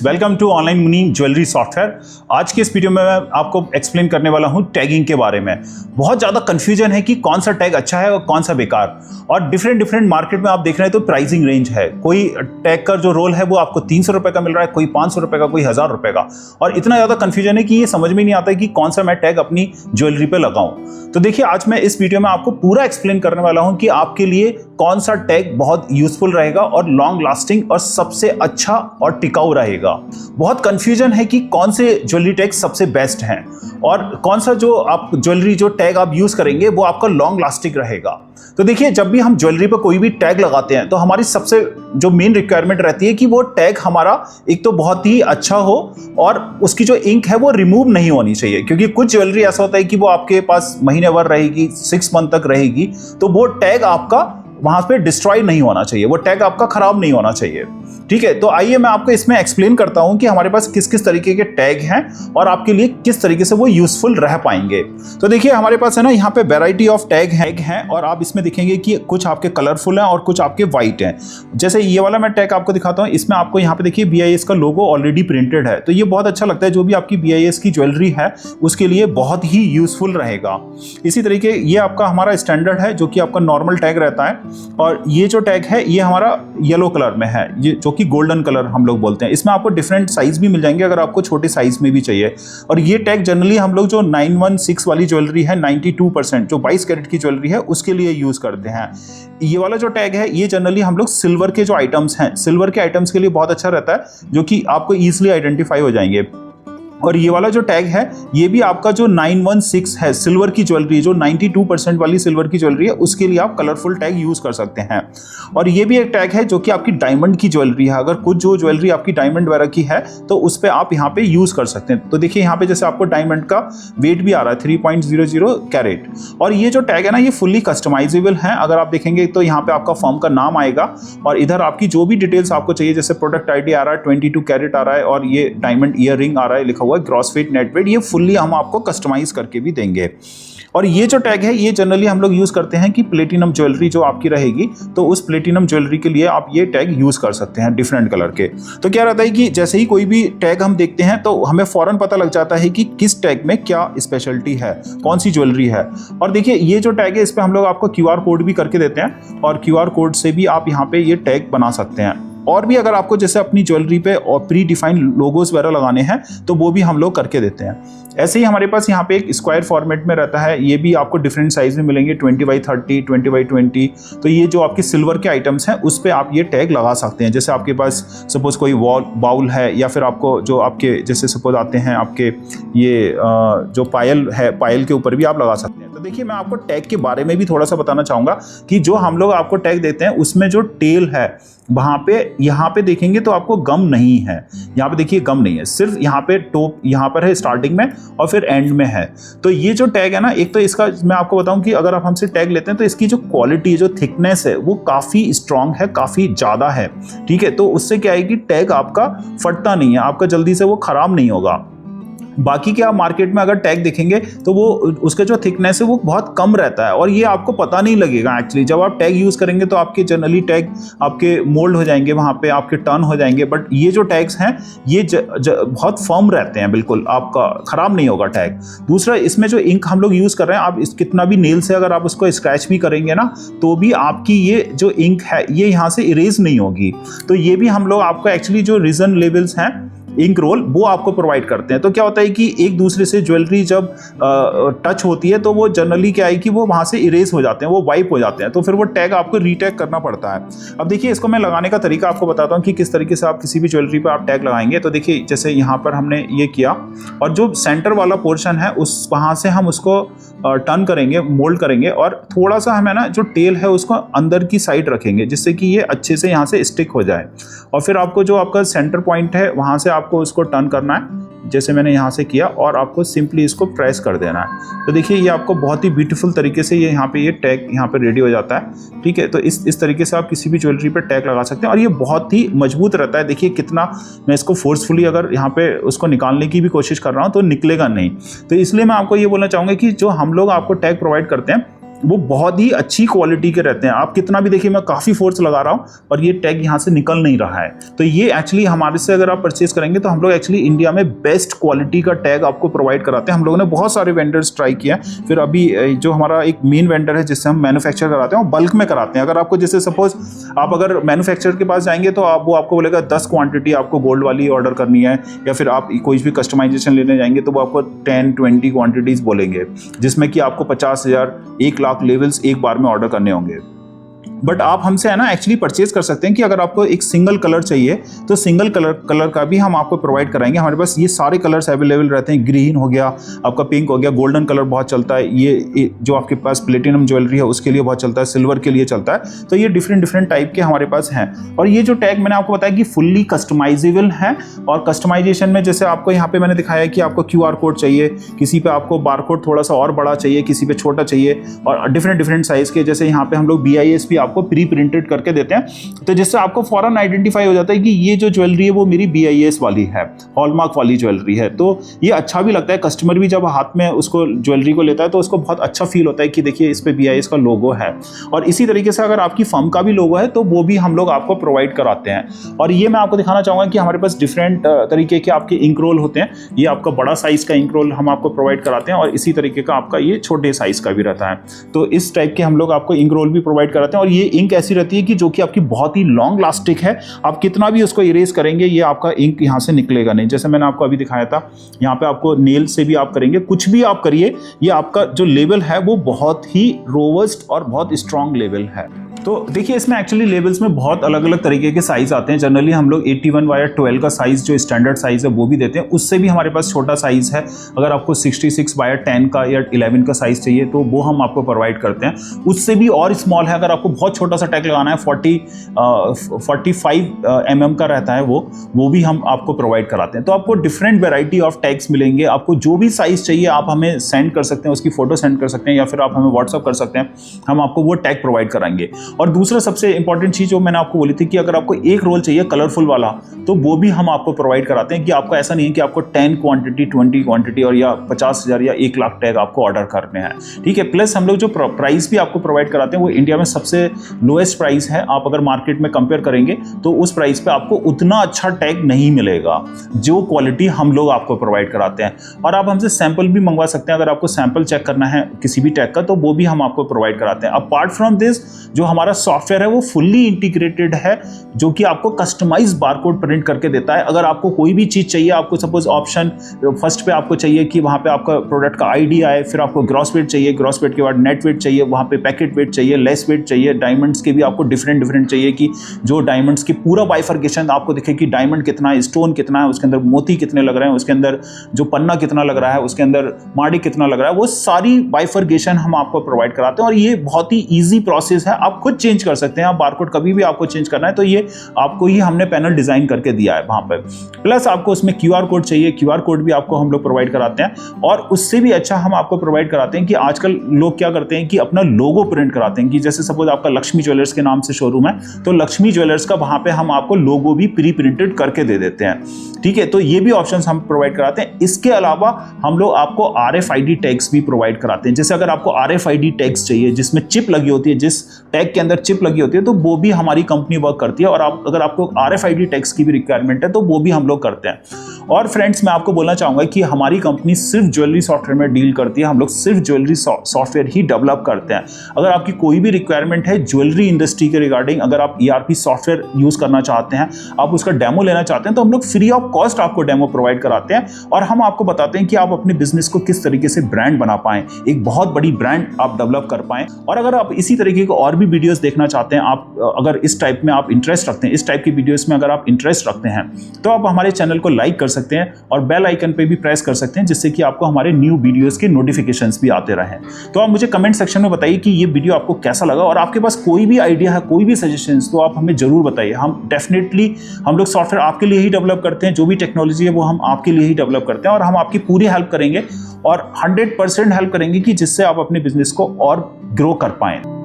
Welcome to online Muni jewellery software. आज के इस वीडियो में मैं आपको एक्सप्लेन करने वाला हूं टैगिंग के बारे में। बहुत ज़्यादा कंफ्यूजन है कि कौन सा टैग अच्छा है और कौन सा बेकार, और डिफरेंट मार्केट में आप देख रहे हैं तो प्राइसिंग रेंज है। कोई टैग का जो रोल है वो आपको 300 रुपये का मिल रहा है, कोई 500 रुपये का, कोई 1000 रुपये का, और इतना ज़्यादा कन्फ्यूजन है कि ये समझ में नहीं आता है कि कौन सा मैं टैग अपनी ज्वेलरी पर लगाऊँ। तो देखिए, आज मैं इस वीडियो में आपको पूरा एक्सप्लेन करने वाला हूँ कि आपके लिए कौन सा टैग बहुत यूजफुल रहेगा और लॉन्ग लास्टिंग और सबसे अच्छा और टिकाऊ रहेगा। बहुत कंफ्यूजन है कि कौन से ज्वेलरी टैग सबसे बेस्ट हैं और कौन सा जो आप ज्वेलरी जो टैग आप यूज करेंगे वो आपका लॉन्ग लास्टिंग रहेगा। तो देखिए, जब भी हम ज्वेलरी पर कोई भी टैग लगाते हैं तो हमारी सबसे जो मेन रिक्वायरमेंट रहती है कि वो टैग हमारा एक तो बहुत ही अच्छा हो और उसकी जो इंक है वो रिमूव नहीं होनी चाहिए, क्योंकि कुछ ज्वेलरी ऐसा होता है कि वो आपके पास महीने भर रहेगी, 6 मंथ तक रहेगी, तो वो टैग आपका वहां पे डिस्ट्रॉय नहीं होना चाहिए, वो टैग आपका खराब नहीं होना चाहिए। ठीक है, तो आइए मैं आपको इसमें एक्सप्लेन करता हूं कि हमारे पास किस किस तरीके के टैग हैं और आपके लिए किस तरीके से वो यूजफुल रह पाएंगे। तो देखिए, हमारे पास है ना यहाँ पे वैरायटी ऑफ टैग हैं और आप इसमें देखेंगे कि कुछ आपके कलरफुल हैं और कुछ आपके व्हाइट हैं। जैसे ये वाला मैं टैग आपको दिखाता हूँ, इसमें आपको यहाँ पे देखिए BIS का लोगो ऑलरेडी प्रिंटेड है, तो ये बहुत अच्छा लगता है। जो भी आपकी BIS की ज्वेलरी है उसके लिए बहुत ही यूजफुल रहेगा। इसी तरीके ये आपका हमारा स्टैंडर्ड है जो कि आपका नॉर्मल टैग रहता है, और ये जो टैग है ये हमारा येलो कलर में है, ये जो कि गोल्डन कलर हम लोग बोलते हैं। इसमें आपको डिफरेंट साइज भी मिल जाएंगे अगर आपको छोटे साइज में भी चाहिए। और ये टैग जनरली हम लोग जो 916 वाली ज्वेलरी है, 92% जो 22 कैरेट की ज्वेलरी है उसके लिए यूज करते हैं। ये वाला जो टैग है ये जनरली हम लोग सिल्वर के जो आइटम्स हैं, सिल्वर के आइटम्स के लिए बहुत अच्छा रहता है, जो कि आपको ईजिली आइडेंटिफाई हो जाएंगे। और ये वाला जो टैग है ये भी आपका जो 916 है सिल्वर की ज्वेलरी, जो 92% वाली सिल्वर की ज्वेलरी है, उसके लिए आप कलरफुल टैग यूज कर सकते हैं। और ये भी एक टैग है जो कि आपकी डायमंड की ज्वेलरी है, अगर कुछ जो ज्वेलरी आपकी डायमंड वगैरह की है तो उस पर आप यहाँ पे यूज कर सकते हैं। तो देखिए, यहाँ पे जैसे आपको डायमंड का वेट भी आ रहा है 3.00 कैरेट। और ये जो टैग है ना ये फुल्ली कस्टमाइजेबल है। अगर आप देखेंगे तो यहाँ पे आपका फर्म का नाम आएगा और इधर आपकी जो भी डिटेल्स आपको चाहिए, जैसे प्रोडक्ट ID आ रहा है, 22 कैरेट आ रहा है, और ये डायमंड ईयर रिंग आ रहा है लिखा हुआ है, ग्रॉस वेट नेट वेट, ये फुल्ली हम आपको कस्टमाइज करके भी देंगे। और ये जो टैग है ये जनरली हम लोग यूज करते हैं कि प्लेटिनम ज्वेलरी जो आपकी रहेगी, तो उस प्लेटिनम ज्वेलरी के लिए आप ये टैग यूज कर सकते हैं डिफरेंट कलर के। तो क्या रहता है कि जैसे ही कोई भी टैग हम देखते हैं तो हमें फौरन पता लग जाता है कि किस टैग में क्या स्पेशलिटी है, कौन सी ज्वेलरी है। और देखिए, ये जो टैग है इस पर हम लोग आपको QR कोड भी करके देते हैं, और QR कोड से भी आप यहाँ पे ये टैग बना सकते हैं। और भी अगर आपको जैसे अपनी ज्वेलरी पे और प्री डिफाइंड लोगोस वगैरह लगाने हैं तो वो भी हम लोग करके देते हैं। ऐसे ही हमारे पास यहाँ पे एक स्क्वायर फॉर्मेट में रहता है, ये भी आपको डिफरेंट साइज में मिलेंगे, 20x30, 20x20। तो ये जो आपके सिल्वर के आइटम्स हैं उस पर आप ये टैग लगा सकते हैं। जैसे आपके पास सपोज कोई बाउल है, या फिर आपको जो आपके जैसे सपोज आते हैं आपके ये जो पायल है, पायल के ऊपर भी आप लगा सकते हैं। तो देखिए, मैं आपको टैग के बारे में भी थोड़ा सा बताना चाहूँगा कि जो हम लोग आपको टैग देते हैं उसमें जो टेल है वहाँ पे, यहाँ पे देखेंगे तो आपको गम नहीं है, यहाँ पे देखिए गम नहीं है, सिर्फ यहाँ पे टोप यहाँ पर है स्टार्टिंग में और फिर एंड में है। तो ये जो टैग है ना, एक तो इसका मैं आपको बताऊं कि अगर आप हमसे टैग लेते हैं तो इसकी जो क्वालिटी, जो थिकनेस है वो काफ़ी स्ट्रांग है, काफ़ी ज़्यादा है। ठीक है, तो उससे क्या है कि टैग आपका फटता नहीं है, आपका जल्दी से वो ख़राब नहीं होगा। बाकी के आप मार्केट में अगर टैग देखेंगे तो वो उसका जो थिकनेस है वो बहुत कम रहता है, और ये आपको पता नहीं लगेगा एक्चुअली। जब आप टैग यूज़ करेंगे तो आपके जनरली टैग आपके मोल्ड हो जाएंगे, वहाँ पे आपके टर्न हो जाएंगे, बट ये जो टैग्स हैं ये बहुत फर्म रहते हैं, बिल्कुल आपका ख़राब नहीं होगा टैग। दूसरा, इसमें जो इंक हम लोग यूज़ कर रहे हैं, आप कितना भी नेल से अगर आप उसको स्क्रैच भी करेंगे ना तो भी आपकी ये जो इंक है ये यहाँ से इरेज नहीं होगी। तो ये भी हम लोग आपको एक्चुअली जो रीजन लेवल्स हैं इंक रोल वो आपको प्रोवाइड करते हैं। तो क्या होता है कि एक दूसरे से ज्वेलरी जब टच होती है तो वो जनरली क्या है कि वो वहाँ से इरेज हो जाते हैं, वो वाइप हो जाते हैं, तो फिर वो टैग आपको रीटैग करना पड़ता है। अब देखिए, इसको मैं लगाने का तरीका आपको बताता हूँ कि किस तरीके से आप किसी भी ज्वेलरी पर आप टैग लगाएंगे। तो देखिए, जैसे यहाँ पर हमने ये किया और जो सेंटर वाला पोर्शन है उस वहाँ से हम उसको टर्न करेंगे, मोल्ड करेंगे, और थोड़ा सा हमें ना जो टेल है उसको अंदर की साइड रखेंगे जिससे कि ये अच्छे से यहाँ से स्टिक हो जाए। और फिर आपको जो आपका सेंटर पॉइंट है वहाँ से आपको उसको टर्न करना है, जैसे मैंने यहाँ से किया, और आपको सिंपली इसको प्रेस कर देना है। तो देखिए, ये आपको बहुत ही ब्यूटीफुल तरीके से ये यहाँ पे ये टैग यहाँ पे रेडी हो जाता है। ठीक है, तो इस तरीके से आप किसी भी ज्वेलरी पे टैग लगा सकते हैं, और ये बहुत ही मजबूत रहता है। देखिए कितना मैं इसको फोर्सफुली अगर यहाँ पे उसको निकालने की भी कोशिश कर रहा हूँ तो निकलेगा नहीं। तो इसलिए मैं आपको ये बोलना चाहूँगा कि जो हम लोग आपको टैग प्रोवाइड करते हैं वो बहुत ही अच्छी क्वालिटी के रहते हैं। आप कितना भी देखिए, मैं काफ़ी फोर्स लगा रहा हूँ और ये टैग यहाँ से निकल नहीं रहा है। तो ये एक्चुअली हमारे से अगर आप परचेज करेंगे तो हम लोग एक्चुअली इंडिया में बेस्ट क्वालिटी का टैग आपको प्रोवाइड कराते हैं। हम लोगों ने बहुत सारे वेंडर्स ट्राई किया, फिर अभी जो हमारा एक मेन वेंडर है जिससे हम मैन्युफैक्चर कराते हैं, वो बल्क में कराते हैं। अगर आपको जैसे सपोज आप अगर मैन्युफैक्चर के पास जाएंगे तो वो आपको बोलेगा 10 क्वांटिटी आपको गोल्ड वाली ऑर्डर करनी है, या फिर आप कोई भी कस्टमाइजेशन लेने जाएंगे तो वो आपको 10-20 क्वांटिटीज बोलेंगे, जिसमें कि आपको 50,000 1 लाख लेवल्स एक बार में ऑर्डर करने होंगे। बट आप हमसे है ना एक्चुअली परचेज कर सकते हैं कि अगर आपको एक सिंगल कलर चाहिए तो सिंगल कलर का भी हम आपको प्रोवाइड कराएंगे। हमारे पास ये सारे कलर्स अवेलेबल रहते हैं। ग्रीन हो गया, आपका पिंक हो गया, गोल्डन कलर बहुत चलता है, ये जो आपके पास प्लेटिनम ज्वेलरी है उसके लिए बहुत चलता है, सिल्वर के लिए चलता है। तो ये डिफरेंट टाइप के हमारे पास हैं। और ये जो टैग मैंने आपको बताया कि फुल्ली कस्टमाइजेबल है, और कस्टमाइजेशन में जैसे आपको यहाँ पे मैंने दिखाया कि आपको QR कोड चाहिए, किसी पे आपको बारकोड थोड़ा सा और बड़ा चाहिए, किसी पे छोटा चाहिए, और डिफरेंट साइज के। जैसे यहाँ पे हम लोग BIS भी आपको प्री प्रिंटेड करके देते हैं, तो जिससे आपको फौरन आइडेंटिफाई हो जाता है कि ये जो ज्वेलरी है वो मेरी BIS वाली है, हॉलमार्क वाली ज्वेलरी है। तो ये अच्छा भी लगता है, कस्टमर भी जब हाथ में उसको ज्वेलरी को लेता है तो उसको बहुत अच्छा फील होता है कि देखिए इस पे BIS का लोगो है। और इसी तरीके से अगर आपकी फर्म का भी लोगो है तो वो भी हम लोग आपको प्रोवाइड कराते हैं। और ये मैं आपको दिखाना चाहूँगा कि हमारे पास डिफरेंट तरीके के आपके इंक रोल होते हैं। ये आपका बड़ा साइज का इंक रोल हम आपको प्रोवाइड कराते हैं, और इसी तरीके का आपका ये छोटे साइज का भी रहता है। तो इस टाइप के हम लोग आपको इंक रोल भी प्रोवाइड कराते हैं। और ये इंक ऐसी रहती है कि जो कि आपकी बहुत ही लॉन्ग लास्टिक है, आप कितना भी उसको इरेज करेंगे ये आपका इंक यहाँ से निकलेगा नहीं। जैसे मैंने आपको अभी दिखाया था, यहाँ पे आपको नेल से भी आप करेंगे, कुछ भी आप करिए, ये आपका जो लेवल है वो बहुत ही रोबस्ट और बहुत स्ट्रॉन्ग लेवल है। तो देखिए इसमें एक्चुअली लेवल्स में बहुत अलग अलग तरीके के साइज आते हैं। जनरली हम लोग 81/12 का साइज जो स्टैंडर्ड साइज है वो भी देते हैं, उससे भी हमारे पास छोटा साइज है। अगर आपको 66/10 का या 11 का साइज चाहिए तो वो हम आपको प्रोवाइड करते हैं। उससे भी और स्मॉल है, अगर आपको बहुत छोटा सा टैग लगाना है 45 mm का रहता है वो भी हम आपको प्रोवाइड कराते हैं। तो आपको डिफरेंट वेराइटी ऑफ टैग्स मिलेंगे। आपको जो भी साइज चाहिए आप हमें सेंड कर सकते हैं, उसकी फोटो सेंड कर सकते हैं, या फिर आप हमें व्हाट्सअप कर सकते हैं, हम आपको वो टैग प्रोवाइड कराएंगे। और दूसरा सबसे इंपॉर्टेंट चीज जो मैंने आपको बोली थी कि अगर आपको एक रोल चाहिए कलरफुल वाला तो वो भी हम आपको प्रोवाइड कराते हैं। कि आपको ऐसा नहीं है कि आपको 10 क्वांटिटी 20 क्वांटिटी और या 50,000 या 1 लाख टैग आपको ऑर्डर करने हैं, ठीक है। प्लस हम लोग जो प्राइस भी आपको प्रोवाइड कराते हैं वो इंडिया में सबसे लोएस्ट प्राइस है। आप अगर मार्केट में कंपेयर करेंगे तो उस प्राइस पे आपको उतना अच्छा टैग नहीं मिलेगा जो क्वालिटी हम लोग आपको प्रोवाइड कराते हैं। और आप हमसे सैंपल भी मंगवा सकते हैं, अगर आपको सैंपल चेक करना है किसी भी टैग का तो वो भी हम आपको प्रोवाइड कराते हैं। अपार्ट फ्रॉम दिस जो हमारा सॉफ्टवेयर है वो फुल्ली इंटीग्रेटेड है, जो कि आपको कस्टमाइज बारकोड प्रिंट करके देता है। अगर आपको कोई भी चीज चाहिए, आपको सपोज ऑप्शन फर्स्ट पे आपको चाहिए कि वहां पे आपका प्रोडक्ट का ID आए, फिर आपको ग्रॉस वेट चाहिए, ग्रॉस वेट के बाद नेट वेट चाहिए, वहां पे पैकेट वेट चाहिए, लेस वेट चाहिए, डायमंड्स के भी आपको डिफरेंट चाहिए कि जो डायमंड्स की पूरा बाइफर्केशन आपको दिखे कि डायमंड कितना है, स्टोन कितना है, उसके अंदर मोती कितने लग रहे हैं, उसके अंदर जो पन्ना कितना लग रहा है, उसके अंदर माड़ी कितना लग रहा है, वो सारी बाइफर्केशन हम आपको प्रोवाइड कराते हैं। और ये बहुत ही ईजी प्रोसेस है, आप खुद चेंज कर सकते हैं। आप बारकोड कभी भी आपको चेंज करना है तो ये आपको ही हमने पैनल डिजाइन करके दिया है वहां पर। प्लस आपको उसमें QR कोड चाहिए, QR कोड भी आपको हम लोग प्रोवाइड कराते हैं। और उससे भी अच्छा हम आपको प्रोवाइड कराते हैं कि आजकल लोग क्या करते हैं कि अपना लोगो प्रिंट कराते हैं। कि जैसे सपोज आपका लक्ष्मी ज्वेलर्स के नाम से शोरूम है तो लक्ष्मी ज्वेलर्स का वहां पे हम आपको लोगो भी प्री प्रिंटेड करके दे देते हैं, ठीक है। तो ये भी ऑप्शंस हम प्रोवाइड कराते हैं। इसके अलावा हम लोग आपको RFID टैग्स भी प्रोवाइड कराते हैं। जैसे अगर आपको RFID टैग्स चाहिए जिसमें चिप लगी होती है, जिस टैग के अंदर चिप लगी होती है, तो वो भी हमारी कंपनी वर्क करती है। और अगर आपको RFID टैग्स की भी रिक्वायरमेंट है तो वो भी हम लोग करते हैं। और फ्रेंड्स मैं आपको बोलना चाहूंगा कि हमारी कंपनी सिर्फ ज्वेलरी सॉफ्टवेयर में डील करती है। हम लोग सिर्फ ज्वेलरी सॉफ्टवेयर ही डेवलप करते हैं। अगर आपकी कोई भी रिक्वायरमेंट है ज्वेलरी इंडस्ट्री के रिगार्डिंग, अगर आप ERP सॉफ्टवेयर यूज करना चाहते हैं, आप उसका डेमो लेना चाहते हैं, तो हम लोग फ्री ऑफ कॉस्ट आपको डेमो प्रोवाइड कराते हैं। और हम आपको बताते हैं कि आप अपने बिजनेस को किस तरीके से ब्रांड बना पाएं, एक बहुत बड़ी ब्रांड आप डेवलप कर पाएं। और अगर आप इसी तरीके के और भी वीडियोस देखना चाहते हैं, आप अगर इस टाइप में आप इंटरेस्ट रखते हैं, इस टाइप की वीडियोस में अगर आप इंटरेस्ट रखते हैं, तो आप हमारे चैनल को लाइक कर सकते हैं और बेल आइकन पे भी प्रेस कर सकते हैं, जिससे कि आपको हमारे न्यू वीडियोस के नोटिफिकेशंस भी आते रहें। तो आप मुझे कमेंट सेक्शन में बताइए कि ये वीडियो आपको कैसा लगा, और आपके पास कोई भी आइडिया है, कोई भी सजेशंस, तो आप हमें जरूर बताइए। हम लोग सॉफ्टवेयर आपके लिए ही डेवलप करते हैं। जो भी टेक्नोलॉजी है वो हम आपके लिए ही डेवलप करते हैं, और हम आपकी पूरी हेल्प करेंगे और 100% हेल्प करेंगे कि जिससे आप अपने बिजनेस को और ग्रो कर पाएं।